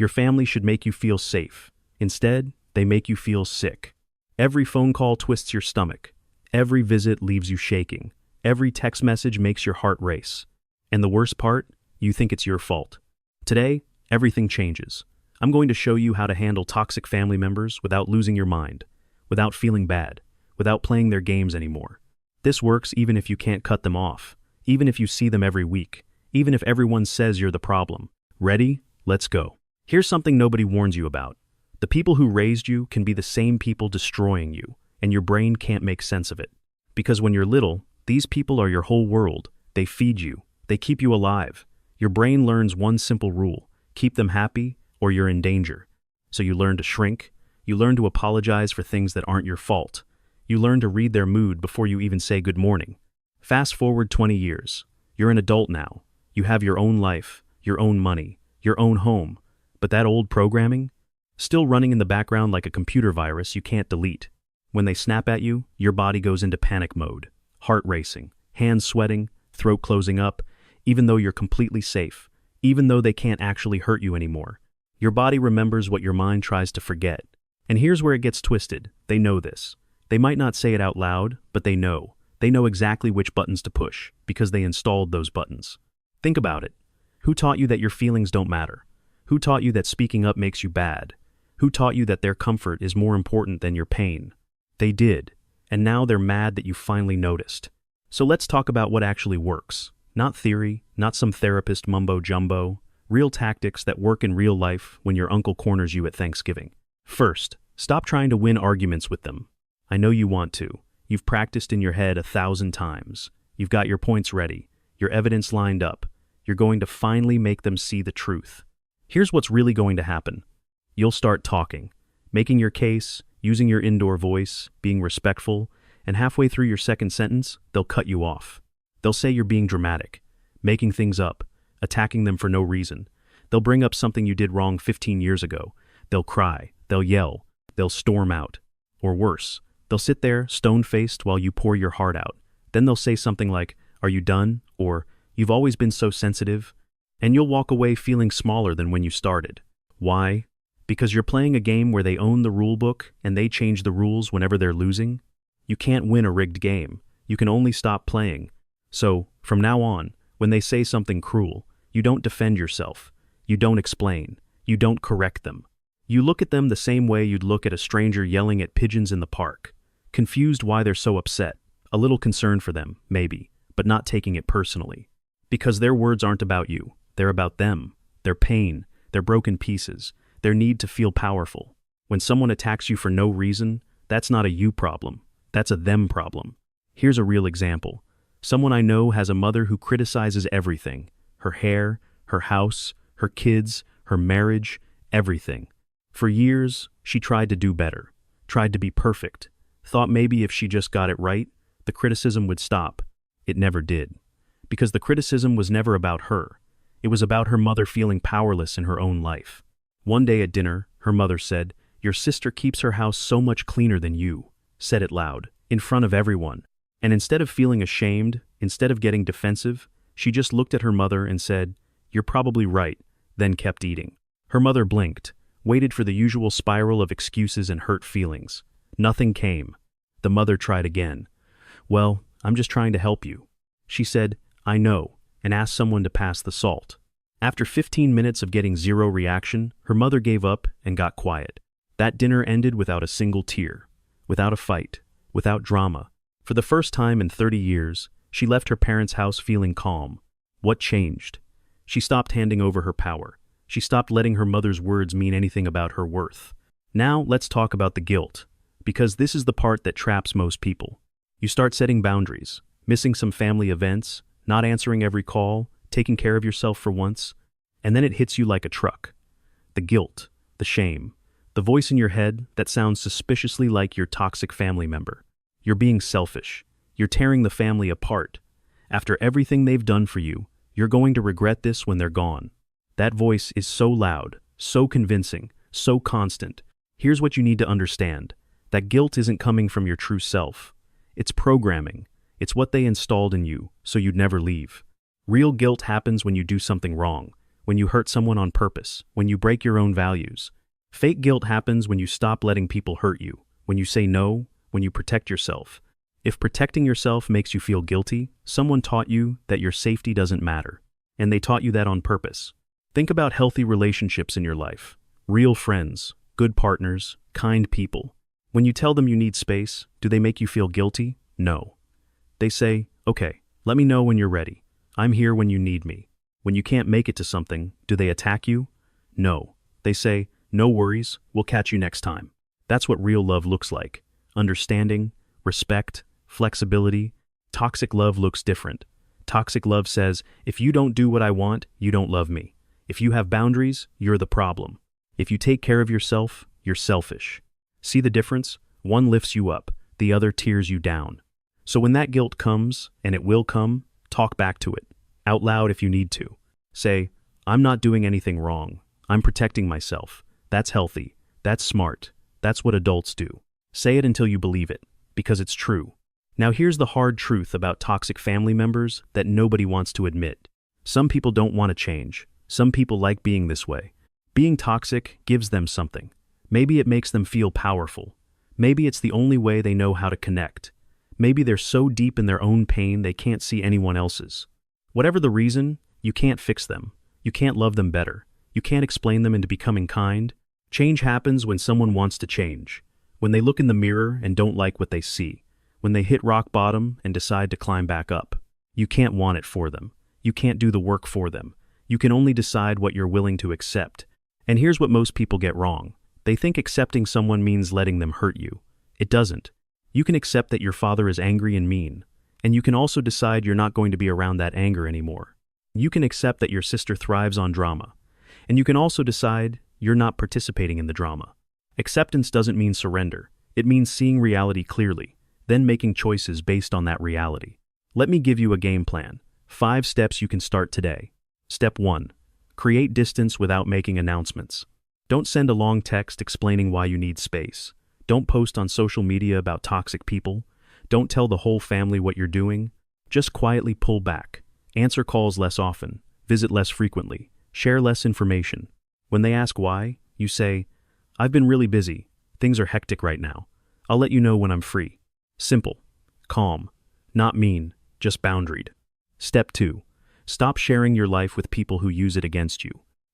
Your family should make you feel safe. Instead, they make you feel sick. Every phone call twists your stomach. Every visit leaves you shaking. Every text message makes your heart race. And the worst part, you think it's your fault. Today, everything changes. I'm going to show you how to handle toxic family members without losing your mind, without feeling bad, without playing their games anymore. This works even if you can't cut them off, even if you see them every week, even if everyone says you're the problem. Ready? Let's go. Here's something nobody warns you about. The people who raised you can be the same people destroying you, and your brain can't make sense of it. Because when you're little, these people are your whole world. They feed you. They keep you alive. Your brain learns one simple rule: keep them happy or you're in danger. So you learn to shrink. You learn to apologize for things that aren't your fault. You learn to read their mood before you even say good morning. Fast forward 20 years. You're an adult now. You have your own life, your own money, your own home. But that old programming? Still running in the background like a computer virus you can't delete. When they snap at you, your body goes into panic mode. Heart racing, hands sweating, throat closing up, even though you're completely safe, even though they can't actually hurt you anymore. Your body remembers what your mind tries to forget. And here's where it gets twisted. They know this. They might not say it out loud, but they know. They know exactly which buttons to push, because they installed those buttons. Think about it. Who taught you that your feelings don't matter? Who taught you that speaking up makes you bad? Who taught you that their comfort is more important than your pain? They did, and now they're mad that you finally noticed. So let's talk about what actually works. Not theory, not some therapist mumbo-jumbo. Real tactics that work in real life when your uncle corners you at Thanksgiving. First, stop trying to win arguments with them. I know you want to. You've practiced in your head 1,000 times. You've got your points ready, your evidence lined up. You're going to finally make them see the truth. Here's what's really going to happen. You'll start talking, making your case, using your indoor voice, being respectful, and halfway through your second sentence, they'll cut you off. They'll say you're being dramatic, making things up, attacking them for no reason. They'll bring up something you did wrong 15 years ago. They'll cry, they'll yell, they'll storm out. Or worse, they'll sit there stone-faced while you pour your heart out. Then they'll say something like, "Are you done?" Or, "You've always been so sensitive." And you'll walk away feeling smaller than when you started. Why? Because you're playing a game where they own the rule book and they change the rules whenever they're losing. You can't win a rigged game. You can only stop playing. So, from now on, when they say something cruel, you don't defend yourself. You don't explain. You don't correct them. You look at them the same way you'd look at a stranger yelling at pigeons in the park. Confused why they're so upset. A little concerned for them, maybe, but not taking it personally. Because their words aren't about you. They're about them. Their pain. Their broken pieces. Their need to feel powerful. When someone attacks you for no reason, that's not a you problem. That's a them problem. Here's a real example. Someone I know has a mother who criticizes everything. Her hair, her house, her kids, her marriage, everything. For years, she tried to do better, tried to be perfect, thought maybe if she just got it right, the criticism would stop. It never did. Because the criticism was never about her. It was about her mother feeling powerless in her own life. One day at dinner, her mother said, "Your sister keeps her house so much cleaner than you," said it loud, in front of everyone. And instead of feeling ashamed, instead of getting defensive, she just looked at her mother and said, "You're probably right," then kept eating. Her mother blinked, waited for the usual spiral of excuses and hurt feelings. Nothing came. The mother tried again. "Well, I'm just trying to help you." She said, "I know," and asked someone to pass the salt. After 15 minutes of getting zero reaction, her mother gave up and got quiet. That dinner ended without a single tear, without a fight, without drama. For the first time in 30 years, she left her parents' house feeling calm. What changed? She stopped handing over her power. She stopped letting her mother's words mean anything about her worth. Now let's talk about the guilt, because this is the part that traps most people. You start setting boundaries, missing some family events, not answering every call, taking care of yourself for once, and then it hits you like a truck. The guilt, the shame, the voice in your head that sounds suspiciously like your toxic family member. You're being selfish. You're tearing the family apart. After everything they've done for you, you're going to regret this when they're gone. That voice is so loud, so convincing, so constant. Here's what you need to understand. That guilt isn't coming from your true self. It's programming. It's what they installed in you, so you'd never leave. Real guilt happens when you do something wrong, when you hurt someone on purpose, when you break your own values. Fake guilt happens when you stop letting people hurt you, when you say no, when you protect yourself. If protecting yourself makes you feel guilty, someone taught you that your safety doesn't matter, and they taught you that on purpose. Think about healthy relationships in your life. Real friends, good partners, kind people. When you tell them you need space, do they make you feel guilty? No. They say, okay, let me know when you're ready. I'm here when you need me. When you can't make it to something, do they attack you? No. They say, no worries, we'll catch you next time. That's what real love looks like. Understanding, respect, flexibility. Toxic love looks different. Toxic love says, if you don't do what I want, you don't love me. If you have boundaries, you're the problem. If you take care of yourself, you're selfish. See the difference? One lifts you up, the other tears you down. So when that guilt comes, and it will come, talk back to it, out loud if you need to. Say, I'm not doing anything wrong. I'm protecting myself. That's healthy. That's smart. That's what adults do. Say it until you believe it, because it's true. Now here's the hard truth about toxic family members that nobody wants to admit. Some people don't want to change. Some people like being this way. Being toxic gives them something. Maybe it makes them feel powerful. Maybe it's the only way they know how to connect. Maybe they're so deep in their own pain they can't see anyone else's. Whatever the reason, you can't fix them. You can't love them better. You can't explain them into becoming kind. Change happens when someone wants to change. When they look in the mirror and don't like what they see. When they hit rock bottom and decide to climb back up. You can't want it for them. You can't do the work for them. You can only decide what you're willing to accept. And here's what most people get wrong. They think accepting someone means letting them hurt you. It doesn't. You can accept that your father is angry and mean, and you can also decide you're not going to be around that anger anymore. You can accept that your sister thrives on drama, and you can also decide you're not participating in the drama. Acceptance doesn't mean surrender. It means seeing reality clearly, then making choices based on that reality. Let me give you a game plan. 5 steps you can start today. Step 1. Create distance without making announcements. Don't send a long text explaining why you need space. Don't post on social media about toxic people. Don't tell the whole family what you're doing. Just quietly pull back. Answer calls less often. Visit less frequently. Share less information. When they ask why, you say, I've been really busy. Things are hectic right now. I'll let you know when I'm free. Simple. Calm. Not mean, just boundaried. Step 2. Stop sharing your life with people who use it against you.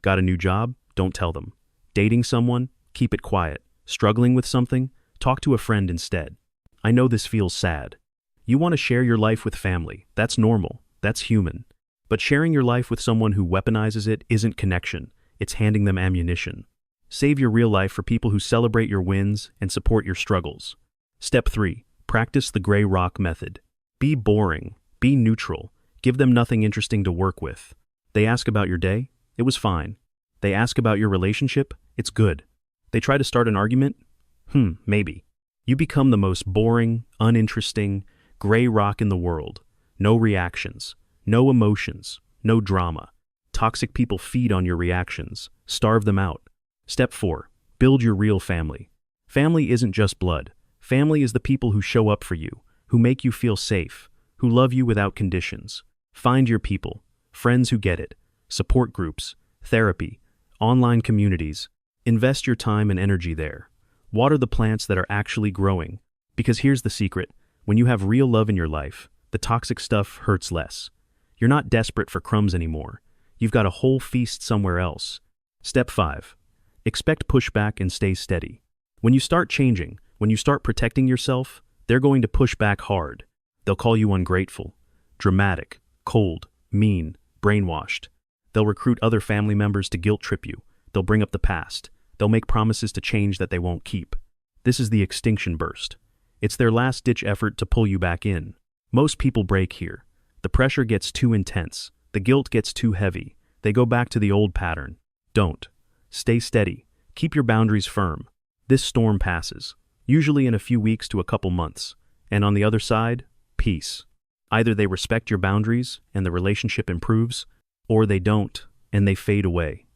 Got a new job? Don't tell them. Dating someone? Keep it quiet. Struggling with something? Talk to a friend instead. I know this feels sad. You want to share your life with family. That's normal. That's human. But sharing your life with someone who weaponizes it isn't connection. It's handing them ammunition. Save your real life for people who celebrate your wins and support your struggles. Step 3. Practice the gray rock method. Be boring. Be neutral. Give them nothing interesting to work with. They ask about your day? It was fine. They ask about your relationship? It's good. They try to start an argument? Maybe. You become the most boring, uninteresting, gray rock in the world. No reactions. No emotions. No drama. Toxic people feed on your reactions. Starve them out. Step 4. Build your real family. Family isn't just blood. Family is the people who show up for you, who make you feel safe, who love you without conditions. Find your people. Friends who get it. Support groups. Therapy. Online communities. Invest your time and energy there. Water the plants that are actually growing. Because here's the secret. When you have real love in your life, the toxic stuff hurts less. You're not desperate for crumbs anymore. You've got a whole feast somewhere else. Step 5. Expect pushback and stay steady. When you start changing, when you start protecting yourself, they're going to push back hard. They'll call you ungrateful, dramatic, cold, mean, brainwashed. They'll recruit other family members to guilt trip you. They'll bring up the past. They'll make promises to change that they won't keep. This is the extinction burst. It's their last-ditch effort to pull you back in. Most people break here. The pressure gets too intense. The guilt gets too heavy. They go back to the old pattern. Don't. Stay steady. Keep your boundaries firm. This storm passes, usually in a few weeks to a couple months. And on the other side, peace. Either they respect your boundaries and the relationship improves, or they don't and they fade away.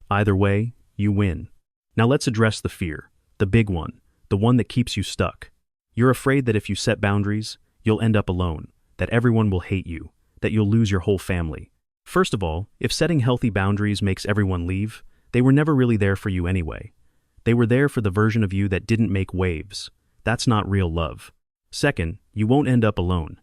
Either way, you win. Now let's address the fear, the big one, the one that keeps you stuck. You're afraid that if you set boundaries, you'll end up alone, that everyone will hate you, that you'll lose your whole family. First of all, if setting healthy boundaries makes everyone leave, they were never really there for you anyway. They were there for the version of you that didn't make waves. That's not real love. Second, you won't end up alone.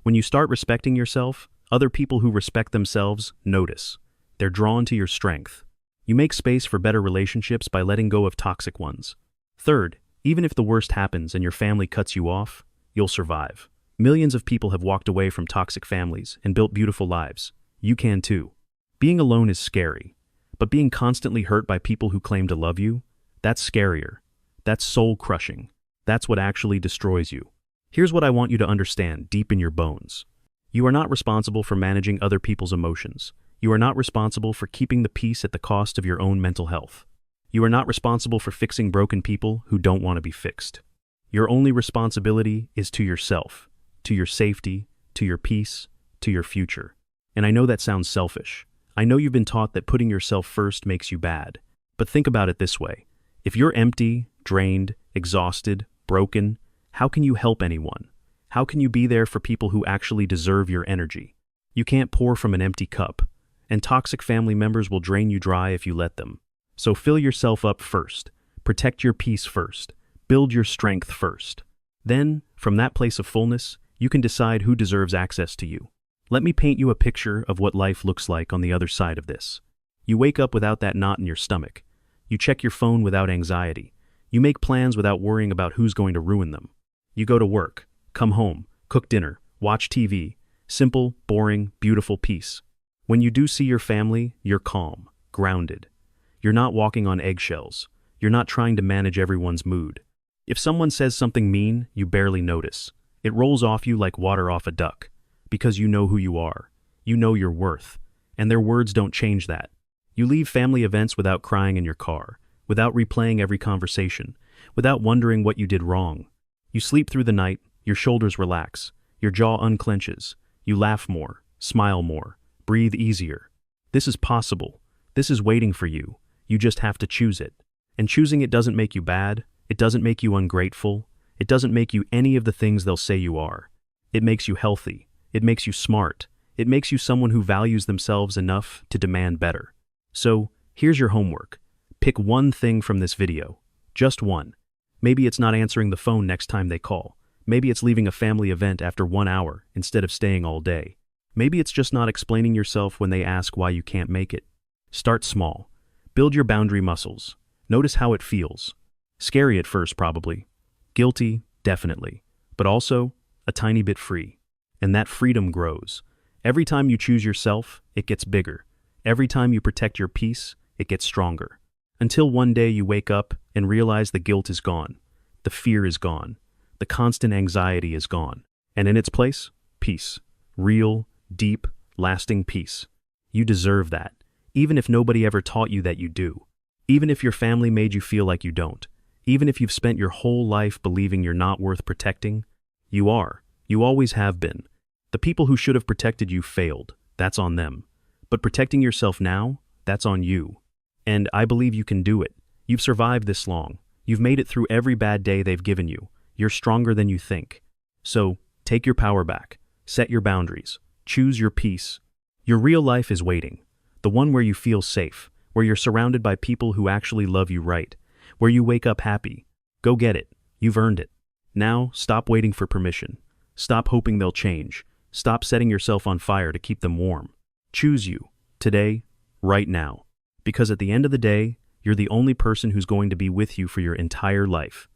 When you start respecting yourself, other people who respect themselves notice. They're drawn to your strength. You make space for better relationships by letting go of toxic ones. Third, even if the worst happens and your family cuts you off, you'll survive. Millions of people have walked away from toxic families and built beautiful lives. You can too. Being alone is scary, but being constantly hurt by people who claim to love you, that's scarier. That's soul-crushing. That's what actually destroys you. Here's what I want you to understand deep in your bones. You are not responsible for managing other people's emotions. You are not responsible for keeping the peace at the cost of your own mental health. You are not responsible for fixing broken people who don't want to be fixed. Your only responsibility is to yourself, to your safety, to your peace, to your future. And I know that sounds selfish. I know you've been taught that putting yourself first makes you bad. But think about it this way. If you're empty, drained, exhausted, broken, how can you help anyone? How can you be there for people who actually deserve your energy? You can't pour from an empty cup, and toxic family members will drain you dry if you let them. So fill yourself up first, protect your peace first, build your strength first. Then, from that place of fullness, you can decide who deserves access to you. Let me paint you a picture of what life looks like on the other side of this. You wake up without that knot in your stomach. You check your phone without anxiety. You make plans without worrying about who's going to ruin them. You go to work, come home, cook dinner, watch TV. Simple, boring, beautiful peace. When you do see your family, you're calm, grounded. You're not walking on eggshells. You're not trying to manage everyone's mood. If someone says something mean, you barely notice. It rolls off you like water off a duck. Because you know who you are. You know your worth. And their words don't change that. You leave family events without crying in your car, without replaying every conversation, without wondering what you did wrong. You sleep through the night, your shoulders relax, your jaw unclenches, you laugh more, smile more, breathe easier. This is possible. This is waiting for you. You just have to choose it. And choosing it doesn't make you bad. It doesn't make you ungrateful. It doesn't make you any of the things they'll say you are. It makes you healthy. It makes you smart. It makes you someone who values themselves enough to demand better. So, here's your homework. Pick one thing from this video. Just one. Maybe it's not answering the phone next time they call. Maybe it's leaving a family event after 1 hour instead of staying all day. Maybe it's just not explaining yourself when they ask why you can't make it. Start small. Build your boundary muscles. Notice how it feels. Scary at first, probably. Guilty, definitely. But also, a tiny bit free. And that freedom grows. Every time you choose yourself, it gets bigger. Every time you protect your peace, it gets stronger. Until one day you wake up and realize the guilt is gone. The fear is gone. The constant anxiety is gone. And in its place, peace. Real, deep, lasting peace. You deserve that, even if nobody ever taught you that you do. Even if your family made you feel like you don't. Even if you've spent your whole life believing you're not worth protecting. You are. You always have been. The people who should have protected you failed. That's on them. But protecting yourself now, that's on you. And I believe you can do it. You've survived this long. You've made it through every bad day they've given you. You're stronger than you think. So, take your power back. Set your boundaries. Choose your peace. Your real life is waiting. The one where you feel safe, where you're surrounded by people who actually love you right, where you wake up happy. Go get it. You've earned it. Now, stop waiting for permission. Stop hoping they'll change. Stop setting yourself on fire to keep them warm. Choose you. Today, right now. Because at the end of the day, you're the only person who's going to be with you for your entire life.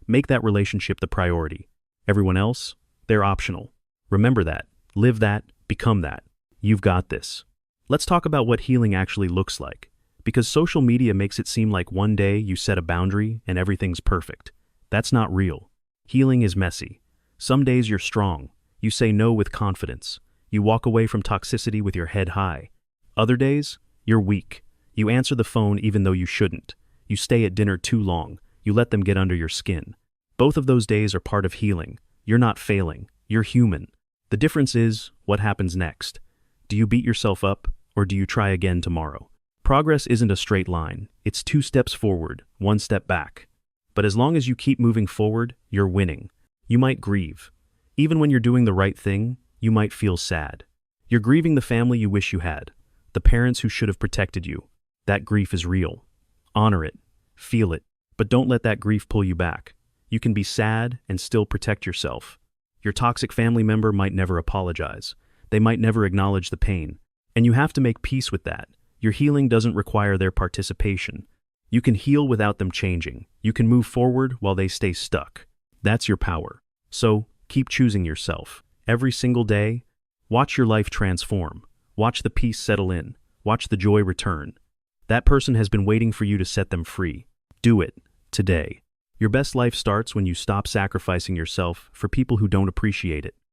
Make that relationship the priority. Everyone else, they're optional. Remember that. Live that. Become that. You've got this. Let's talk about what healing actually looks like. Because social media makes it seem like one day you set a boundary and everything's perfect. That's not real. Healing is messy. Some days you're strong. You say no with confidence. You walk away from toxicity with your head high. Other days, you're weak. You answer the phone even though you shouldn't. You stay at dinner too long. You let them get under your skin. Both of those days are part of healing. You're not failing. You're human. The difference is, what happens next? Do you beat yourself up, or do you try again tomorrow? Progress isn't a straight line. It's 2 steps forward, 1 step back. But as long as you keep moving forward, you're winning. You might grieve. Even when you're doing the right thing, you might feel sad. You're grieving the family you wish you had, the parents who should have protected you. That grief is real. Honor it. Feel it. But don't let that grief pull you back. You can be sad and still protect yourself. Your toxic family member might never apologize. They might never acknowledge the pain. And you have to make peace with that. Your healing doesn't require their participation. You can heal without them changing. You can move forward while they stay stuck. That's your power. So, keep choosing yourself. Every single day, watch your life transform. Watch the peace settle in. Watch the joy return. That person has been waiting for you to set them free. Do it, today. Your best life starts when you stop sacrificing yourself for people who don't appreciate it.